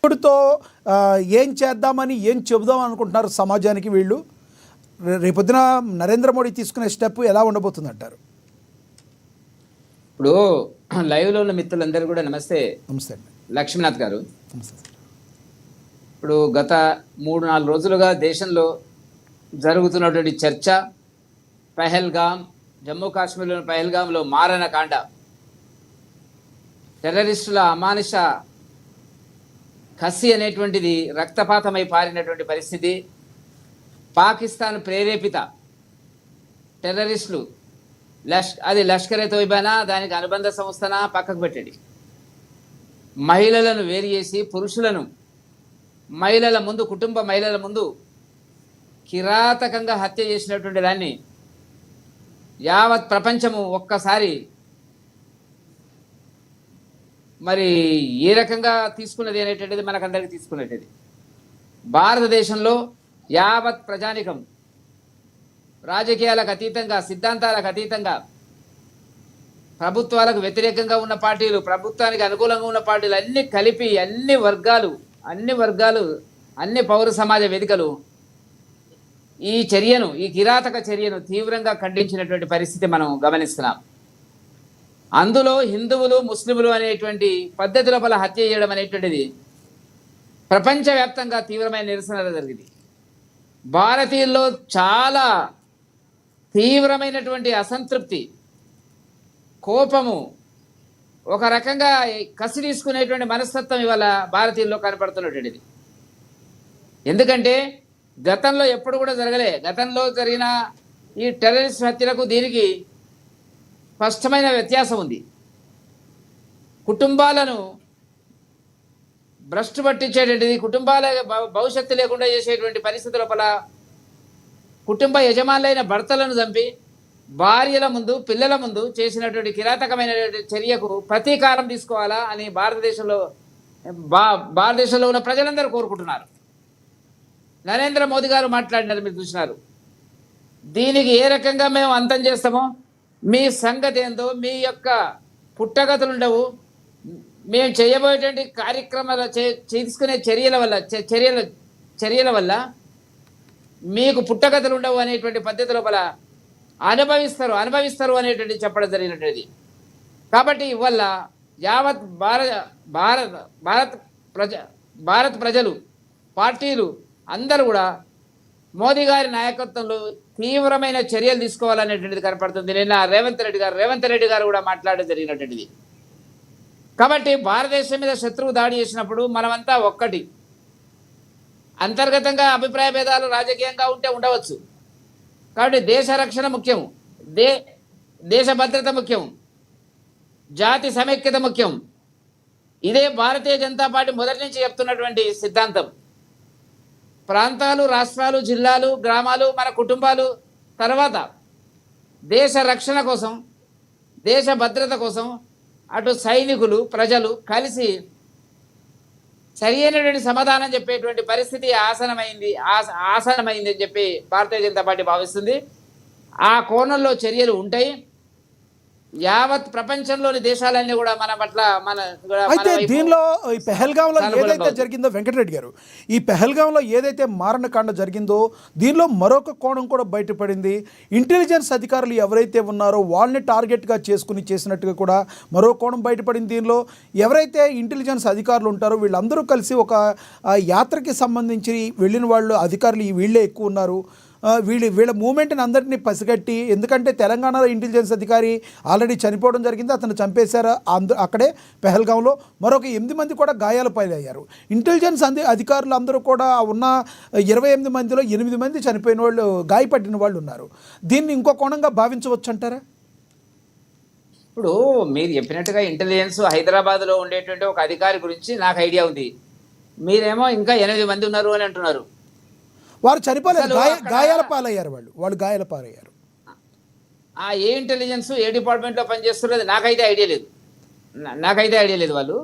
ఇప్పుడుతో ఏం చేద్దామని ఏం చెబుదాం అనుకుంటున్నారు సమాజానికి వీళ్ళు? రేపొద్దున నరేంద్ర మోడీ తీసుకునే స్టెప్ ఎలా ఉండబోతుంది అంటారు? ఇప్పుడు లైవ్లో ఉన్న మిత్రులందరూ కూడా నమస్తే. నమస్తే అండి. లక్ష్మీనాథ్ గారు, నమస్తే. ఇప్పుడు గత 3-4 రోజులుగా దేశంలో జరుగుతున్నటువంటి చర్చ, పహల్గాం, జమ్మూ కాశ్మీర్లోని పహల్గాంలో మారణకాండ, టెర్రరిస్టుల అమానుష కసి అనేటువంటిది రక్తపాతమై పారినటువంటి పరిస్థితి, పాకిస్తాన్ ప్రేరేపిత టెర్రరిస్టులు, అది లష్కరే తోయిబానా, దానికి అనుబంధ సంస్థన పక్కకు పెట్టండి, మహిళలను వేరు చేసి పురుషులను మహిళల ముందు, కుటుంబ మహిళల ముందు కిరాతకంగా హత్య చేసినటువంటి దాన్ని యావత్ ప్రపంచము ఒక్కసారి మరి ఏ రకంగా తీసుకున్నది అనేటువంటిది మనకందరికీ తీసుకునేది. భారతదేశంలో యావత్ ప్రజానికం రాజకీయాలకు అతీతంగా, సిద్ధాంతాలకు అతీతంగా, ప్రభుత్వాలకు వ్యతిరేకంగా ఉన్న పార్టీలు, ప్రభుత్వానికి అనుకూలంగా ఉన్న పార్టీలు అన్నీ కలిపి అన్ని వర్గాలు అన్ని పౌర సమాజ వేదికలు ఈ చర్యను, ఈ కిరాతక చర్యను తీవ్రంగా ఖండించినటువంటి పరిస్థితి మనం గమనిస్తున్నాం. అందులో హిందువులు, ముస్లింలు అనేటువంటి పద్ధతి లోపల హత్య చేయడం అనేటువంటిది ప్రపంచవ్యాప్తంగా తీవ్రమైన నిరసన జరిగింది. భారతీయుల్లో చాలా తీవ్రమైనటువంటి అసంతృప్తి, కోపము, ఒక రకంగా కసి తీసుకునేటువంటి మనస్తత్వం ఇవాళ భారతీయుల్లో కనపడుతున్నటువంటిది. ఎందుకంటే గతంలో ఎప్పుడు కూడా జరగలే. గతంలో జరిగిన ఈ టెర్రరిస్ట్ హత్యలకు దీనికి స్పష్టమైన వ్యత్యాసం ఉంది. కుటుంబాలను భ్రష్టు పట్టించేటువంటిది, కుటుంబాల భవిష్యత్తు లేకుండా చేసేటువంటి పరిస్థితి లోపల కుటుంబ యజమానులైన భర్తలను చంపి భార్యల ముందు, పిల్లల ముందు చేసినటువంటి కిరాతకమైన చర్యకు ప్రతీకారం తీసుకోవాలా అని భారతదేశంలో ఉన్న ప్రజలందరూ కోరుకుంటున్నారు. నరేంద్ర మోదీ గారు మాట్లాడినారు, మీరు చూసినారు. దీనికి ఏ రకంగా మేము అంతం చేస్తామో, మీ సంగతి ఏందో, మీ యొక్క పుట్టగతులు ఉండవు, మేము చేయబోయేటువంటి కార్యక్రమాలు తీసుకునే చర్యల వల్ల మీకు పుట్టగతులు ఉండవు అనేటువంటి పద్ధతి లోపల అనుభవిస్తారు అనేటువంటి చెప్పడం జరిగినటువంటిది. కాబట్టి ఇవల్ల యావత్ భారత ప్రజలు, పార్టీలు అందరూ కూడా మోదీ గారి నాయకత్వంలో తీవ్రమైన చర్యలు తీసుకోవాలనేటువంటిది కనపడుతుంది. నిన్న రేవంత్ రెడ్డి గారు కూడా మాట్లాడడం జరిగినటువంటిది. కాబట్టి భారతదేశం మీద శత్రువు దాడి చేసినప్పుడు మనమంతా ఒక్కటి. అంతర్గతంగా అభిప్రాయ భేదాలు రాజకీయంగా ఉండవచ్చు. కాబట్టి దేశ రక్షణ ముఖ్యం, దేశ భద్రత ముఖ్యం, జాతి సమైక్యత ముఖ్యం. ఇదే భారతీయ జనతా పార్టీ మొదటి నుంచి చెప్తున్నటువంటి సిద్ధాంతం. ప్రాంతాలు, రాష్ట్రాలు, జిల్లాలు, గ్రామాలు, మన కుటుంబాలు తర్వాత దేశ రక్షణ కోసం, దేశ భద్రత కోసం అటు సైనికులు, ప్రజలు కలిసి సరి అయినటువంటి సమాధానం చెప్పేటువంటి పరిస్థితి ఆసనమైంది అని చెప్పి భారతీయ జనతా పార్టీ భావిస్తుంది. ఆ కోణంలో చర్యలు ఉంటాయి. యావత్ ప్రపంచంలోని దేశాలన్నీ కూడా మన పట్ల అయితే దీనిలో ఈ పెహల్గాంలో ఏదైతే జరిగిందో వెంకటరెడ్డి గారు, ఈ పెహల్గాంలో ఏదైతే మారణకాండ జరిగిందో దీనిలో మరొక కోణం కూడా బయటపడింది. ఇంటెలిజెన్స్ అధికారులు ఎవరైతే ఉన్నారో వాళ్ళని టార్గెట్గా చేసుకుని చేసినట్టుగా కూడా మరో కోణం బయటపడింది. దీనిలో ఎవరైతే ఇంటెలిజెన్స్ అధికారులు ఉంటారో వీళ్ళందరూ కలిసి ఒక యాత్రకి సంబంధించి వెళ్ళిన వాళ్ళు, అధికారులు వీళ్ళే ఎక్కువ ఉన్నారు. వీళ్ళ మూమెంట్ని అందరినీ పసిగట్టి, ఎందుకంటే తెలంగాణలో ఇంటెలిజెన్స్ అధికారి ఆల్రెడీ చనిపోవడం జరిగింది, అతను చంపేశారు అక్కడే పెహల్గాంలో. మరొక 8 మంది కూడా గాయాల పాలయ్యారు. ఇంటెలిజెన్స్ అధికారులు అందరూ కూడా ఉన్న 28 మందిలో 8 మంది చనిపోయిన వాళ్ళు, గాయపడిన వాళ్ళు ఉన్నారు. దీన్ని ఇంకో కోణంగా భావించవచ్చు అంటారా? ఇప్పుడు మీరు చెప్పినట్టుగా ఇంటెలిజెన్స్ హైదరాబాద్లో ఉండేటువంటి ఒక అధికారి గురించి నాకు ఐడియా ఉంది. మీరేమో ఇంకా 8 మంది ఉన్నారు అని అంటున్నారు. వారు చనిపోలేదు, గాయాల పాలయ్యారు. వాళ్ళు గాయాల పాలయ్యారు. ఏ ఇంటెలిజెన్స్, ఏ డిపార్ట్మెంట్లో పనిచేస్తున్నది నాకైతే ఐడియా లేదు. వాళ్ళు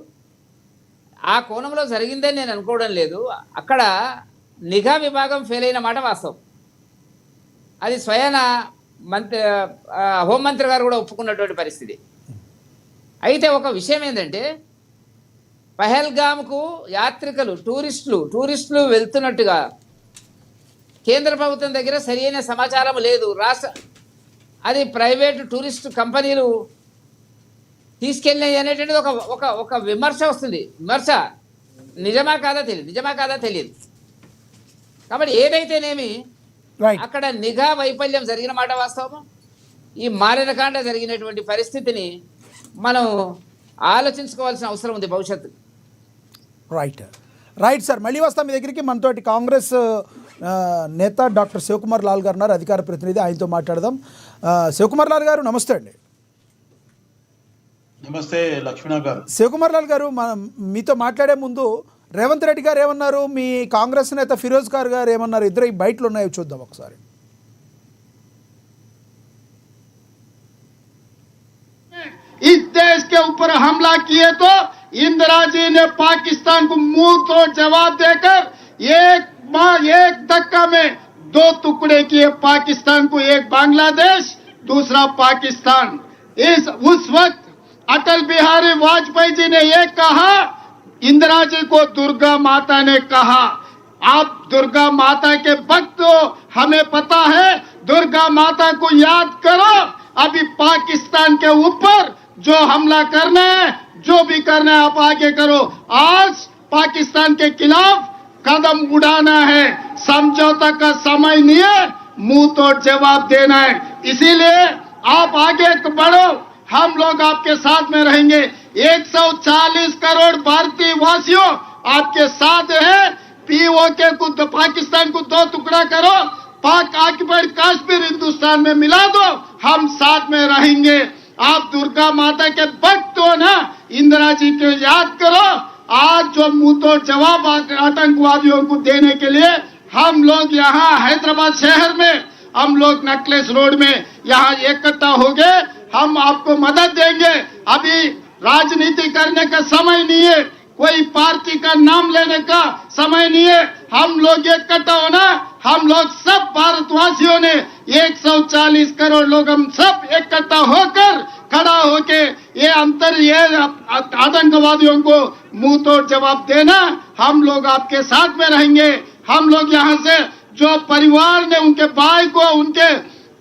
ఆ కోణంలో జరిగిందని నేను అనుకోవడం లేదు. అక్కడ నిఘా విభాగం ఫెయిల్ అయిన మాట వాస్తవం. అది స్వయాన హోంమంత్రి గారు కూడా ఒప్పుకున్నటువంటి పరిస్థితి. అయితే ఒక విషయం ఏంటంటే పహల్గామ్కు యాత్రికులు టూరిస్టులు వెళ్తున్నట్టుగా కేంద్ర ప్రభుత్వం దగ్గర సరైన సమాచారం లేదు. అది ప్రైవేటు టూరిస్ట్ కంపెనీలు తీసుకెళ్ళినాయి అనేటువంటిది ఒక విమర్శ వస్తుంది. విమర్శ నిజమా కాదా తెలియదు. కాబట్టి ఏదైతేనేమి రైట్. అక్కడ నిఘా వైఫల్యం జరిగిన మాట వాస్తవం. ఈ మారణకాండ జరిగినటువంటి పరిస్థితిని మనం ఆలోచించుకోవాల్సిన అవసరం ఉంది భవిష్యత్తు. రైట్ సార్, మళ్ళీ వస్తాం మీ దగ్గరికి. మనతోటి కాంగ్రెస్ నేత డాక్టర్ శివకుమార్ లాల్ గారు ఉన్నారు, అధికార ప్రతినిధి. ఆయనతో మాట్లాడదాం. శివకుమార్ లాల్ గారు నమస్తే అండి. నమస్తే లక్ష్మణ గారు. శివకుమార్ లాల్ గారు, మీతో మాట్లాడే ముందు రేవంత్ రెడ్డి గారు ఏమన్నారు, మీ కాంగ్రెస్ నేత ఫిరోజ్ ఖాన్ గారు ఏమన్నారు, ఇద్దరు ఈ బయటలు ఉన్నాయో చూద్దాం ఒకసారి. इस देश के ऊपर हमला किए तो इंदिरा जी ने पाकिस्तान को मुंह तोड़ जवाब देकर एक धक्का में दो टुकड़े किए पाकिस्तान को, एक बांग्लादेश दूसरा पाकिस्तान। उस वक्त अटल बिहारी वाजपेयी जी ने ये कहा, इंदिरा जी को दुर्गा माता ने कहा, आप दुर्गा माता के भक्त हो, हमें पता है, दुर्गा माता को याद करो। अभी पाकिस्तान के ऊपर जो हमला करना है, जो भी करना है आप आगे करो। आज पाकिस्तान के खिलाफ कदम उड़ाना है, समझौता का समय नहीं है, मुंह तोड़ जवाब देना है। इसीलिए आप आगे बढ़ो, हम लोग आपके साथ में रहेंगे। 140 करोड़ भारतीय वासियों आपके साथ हैं। पीओके को पाकिस्तान को दो टुकड़ा करो, पाक ऑक्युपाइड कश्मीर हिंदुस्तान में मिला दो, हम साथ में रहेंगे। आप दुर्गा माता के भक्त हो ना, इंदिरा जी को याद करो। आज जो मुंह तोड़ जवाब आतंकवादियों को देने के लिए हम लोग यहाँ हैदराबाद शहर में, हम लोग नेकलेस रोड में यहाँ इकट्ठा हो गए, हम आपको मदद देंगे। अभी राजनीति करने का समय नहीं है, कोई पार्टी का नाम लेने का समय नहीं है। हम लोग इकट्ठा होना, हम लोग सब भारतवासियों ने 140 करोड़ लोग हम सब इकट्ठा होकर खड़ा होके ये आतंकवादियों को मुंह तोड़ जवाब देना, हम लोग आपके साथ में रहेंगे। हम लोग यहाँ से जो परिवार ने उनके भाई को, उनके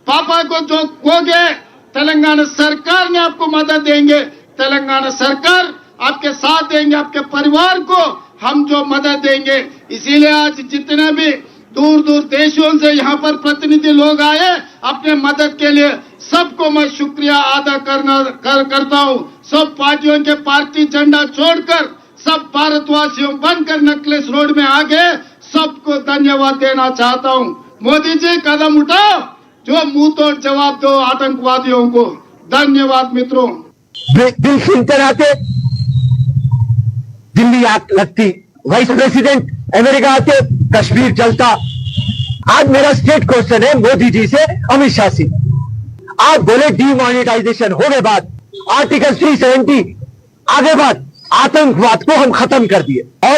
पापा को जो खो गए, तेलंगाना सरकार ने आपको मदद देंगे, तेलंगाना सरकार आपके साथ देंगे, आपके परिवार को हम जो मदद देंगे। इसीलिए आज जितने भी दूर दूर देशों से यहाँ पर प्रतिनिधि लोग आए अपने मदद के लिए, सबको मैं शुक्रिया अदा करता हूँ। सब पार्टियों के पार्टी झंडा छोड़कर सब भारतवासियों बनकर नेकलेस रोड में आ गए, सबको धन्यवाद देना चाहता हूँ। मोदी जी कदम उठाओ, जो मुंह तोड़ जवाब दो आतंकवादियों को। धन्यवाद मित्रों। दिल सुनते रहते, दिल्ली आग लगती, वाइस प्रेसिडेंट अमेरिका आते, कश्मीर जलता। आज मेरा स्टेट क्वेश्चन है मोदी जी से, अमित शाह से। आप बोले डीमोनेटाइजेशन होने बाद आर्टिकल 370 आगे बाद आतंकवाद को हम खत्म कर दिए, और